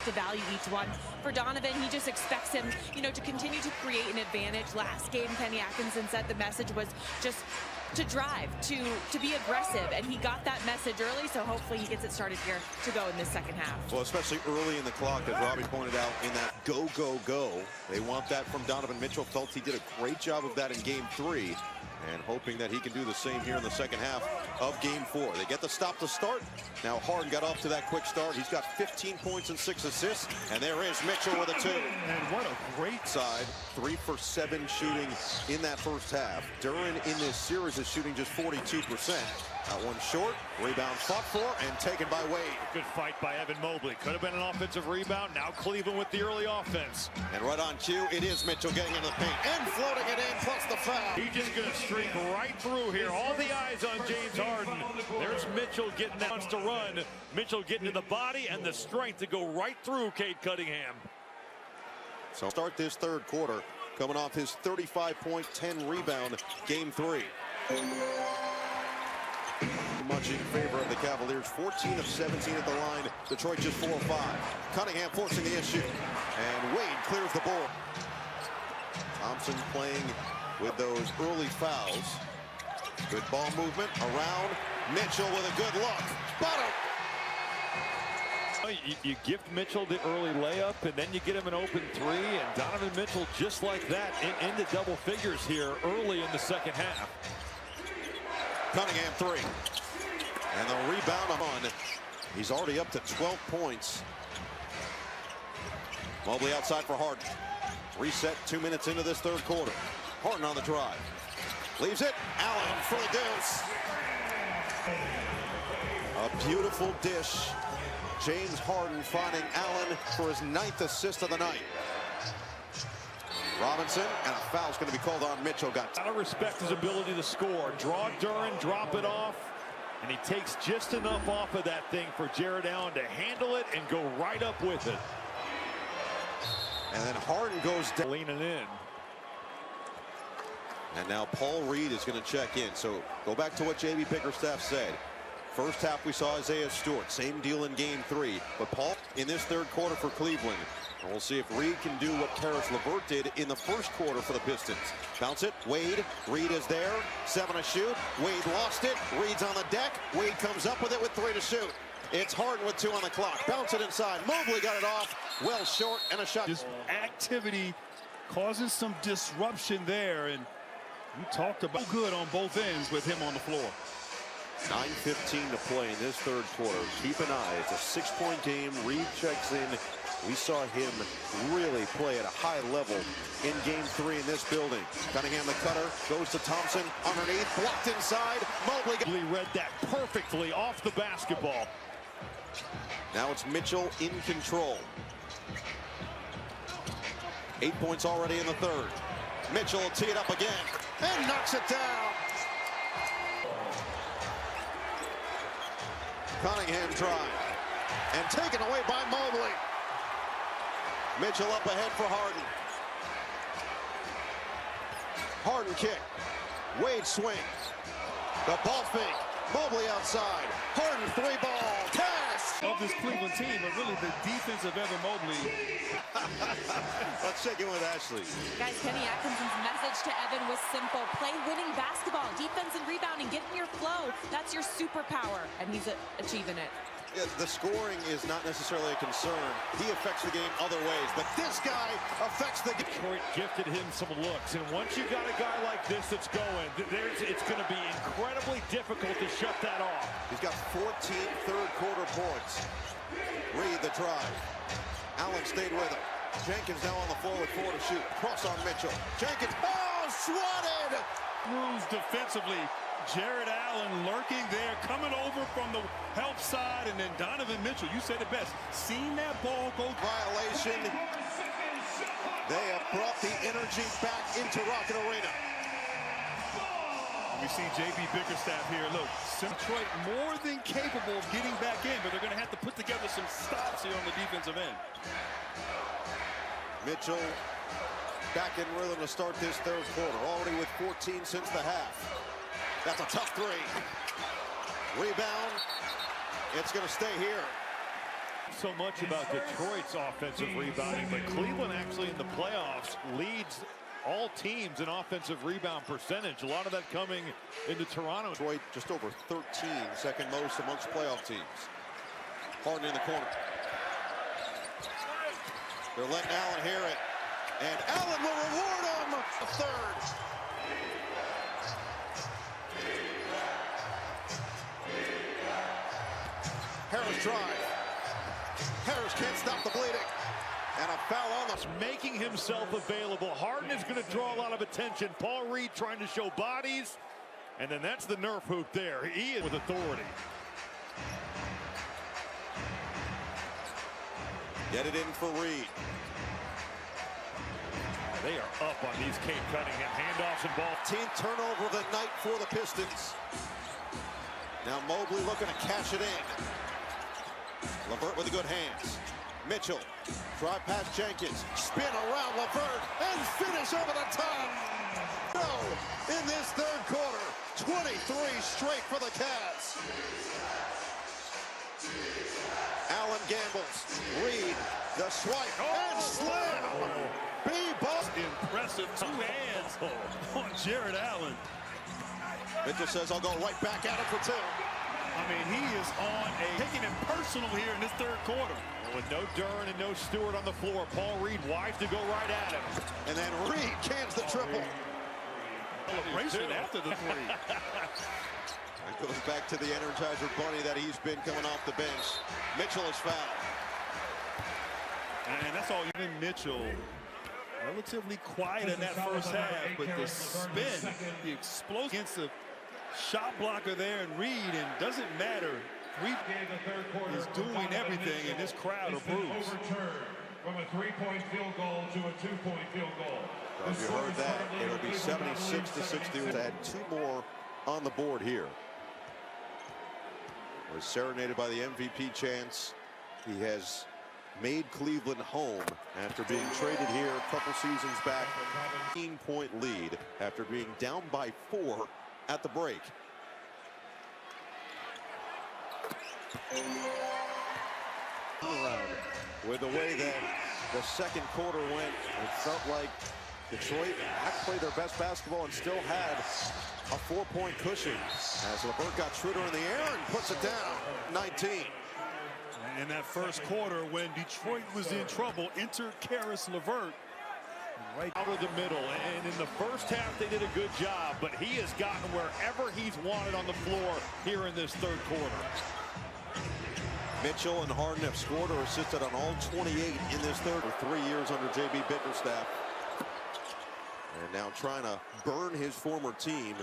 to value each one. For Donovan, he just expects him, to continue to create an advantage. Last game, Kenny Atkinson said the message was just to drive, to be aggressive, and he got that message early, so hopefully he gets it started here to go in this second half. Well, especially early in the clock, as Robbie pointed out, in that go, go, go. They want that from Donovan Mitchell. Felt he did a great job of that in game 3, and hoping that he can do the same here in the second half of game 4. They get the stop to start. Now Harden got off to that quick start. He's got 15 points and 6 assists, and there is Mitchell with a 2. And what a great Side, 3 for 7 shooting in that first half. Duran in this series is shooting just 42%. That one short, rebound fought for and taken by Wade. Good fight by Evan Mobley. Could have been an offensive rebound. Now Cleveland with the early offense. And right on cue, it is Mitchell getting into the paint and floating it in, plus the foul. He's just going to streak right through here. All the eyes on James Harden. There's Mitchell getting that wants to run. Mitchell getting to the body and the strength to go right through Cade Cunningham. So start this third quarter, coming off his 35-point, 10-rebound game 3. Much in favor of the Cavaliers. 14 of 17 at the line. Detroit just 4 of 5. Cunningham forcing the issue. And Wade clears the board. Thompson playing with those early fouls. Good ball movement around. Mitchell with a good look. Bottom. You gift Mitchell the early layup, and then you get him an open 3, and Donovan Mitchell just like that into double figures here early in the second half. Cunningham 3. And the rebound on. He's already up to 12 points. Mobley outside for Harden. Reset 2 minutes into this third quarter. Harden on the drive. Leaves it. Allen for the deuce. A beautiful dish. James Harden finding Allen for his 9th assist of the night. Robinson, and a foul's going to be called on Mitchell. Gotta respect his ability to score. Draw Duran, drop it off, and he takes just enough off of that thing for Jared Allen to handle it and go right up with it. And then Harden goes down. Leaning in. And now Paul Reed is going to check in. So go back to what J.B. Bickerstaff said. First half we saw Isaiah Stewart. Same deal in game 3. But Paul in this third quarter for Cleveland. And we'll see if Reed can do what Karis LeVert did in the first quarter for the Pistons. Bounce it. Wade. Reed is there. 7 to shoot. Wade lost it. Reed's on the deck. Wade comes up with it with 3 to shoot. It's Harden with 2 on the clock. Bounce it inside. Mobley got it off. Well short and a shot. This activity causes some disruption there, and you talked about good on both ends with him on the floor. 9:15 to play in this third quarter. Keep an eye. It's a 6-point game. Reed checks in. We saw him really play at a high level in game 3 in this building. Cunningham the cutter goes to Thompson underneath, blocked inside. Mobley read that perfectly off the basketball. Now it's Mitchell in control. 8 points already in the third. Mitchell will tee it up again and knocks it down. Cunningham drive and taken away by Mobley. Mitchell up ahead for Harden. Harden kick. Wade swing. The ball fake. Mobley outside. Harden 3-ball. Pass. Of this Cleveland team, but really the defense of Evan Mobley. Let's check in with Ashley. Guys, Kenny Atkinson's message to Evan was simple. Play winning basketball. Defense and rebounding. Get in your flow. That's your superpower. And he's achieving it. Yeah, the scoring is not necessarily a concern. He affects the game other ways, but this guy affects the game. Detroit gifted him some looks, and once you got a guy like this that's going, it's going to be incredibly difficult to shut that off. He's got 14 third quarter points. Reed the drive. Allen stayed with him. Jenkins now on the floor with 4 to shoot. Cross on Mitchell. Jenkins, swatted! Moves defensively. Jared Allen lurking there, coming over from the help side, and then Donovan Mitchell, you said it best, seen that ball go. Violation. They have brought the energy back into Rocket Arena. We see J.B. Bickerstaff here. Look, Detroit more than capable of getting back in, but they're going to have to put together some stops here on the defensive end. Mitchell back in rhythm to start this third quarter, already with 14 since the half. That's a tough 3. Rebound. It's going to stay here. So much about Detroit's offensive rebounding, but Cleveland actually in the playoffs leads all teams in offensive rebound percentage. A lot of that coming into Toronto. Detroit just over 13, second most amongst playoff teams. Harden in the corner. They're letting Allen hear it. And Allen will reward him a third. Harris drive. Harris can't stop the bleeding. And a foul on us. Making himself available. Harden is going to draw a lot of attention. Paul Reed trying to show bodies. And then that's the Nerf hoop there. He is with authority. Get it in for Reed. They are up on these Cade Cunningham handoffs and ball. 10th turnover of the night for the Pistons. Now Mobley looking to cash it in. LeVert with the good hands. Mitchell, drive past Jenkins, spin around LeVert, and finish over the top. No, in this third quarter, 23 straight for the Cavs. Allen gambles. Reed, the swipe, and slam. B-ball. Impressive 2 hands on Jared Allen. Mitchell says, I'll go right back at him for 2. I mean, he is taking it personal here in this third quarter. With no Duren and no Stewart on the floor, Paul Reed wise to go right at him. And then Reed cans the triple. Celebration after the 3. It goes back to the Energizer Bunny that he's been coming off the bench. Mitchell is fouled. And that's all. Even Mitchell, relatively quiet in that first half, but the spin, the explosion against the shot blocker there and Reed, and doesn't matter. Reed is doing everything, and this crowd approves. From a 3-point field goal to a 2-point field goal. Well, you heard that. It'll be 76-60. Add 2 more on the board here. Was serenaded by the MVP chants. He has made Cleveland home after being traded here a couple seasons back. 15-point lead after being down by 4 at the break. With the way that the second quarter went, it felt like Detroit had to play their best basketball and still had a 4-point cushion as LeVert got Schroeder in the air and puts it down. 19. In that first quarter, when Detroit was in trouble, entered Karis LeVert. Right out of the middle, and in the first half they did a good job, but he has gotten wherever he's wanted on the floor here in this third quarter. Mitchell and Harden have scored or assisted on all 28 in this third for 3 years under J.B. Bickerstaff. And now trying to burn his former team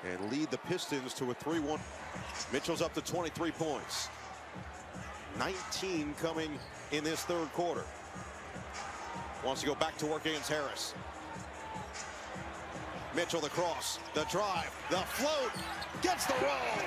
and lead the Pistons to a 3-1. Mitchell's up to 23 points. 19 coming in this third quarter. Wants to go back to work against Harris. Mitchell the cross, the drive, the float, gets the roll.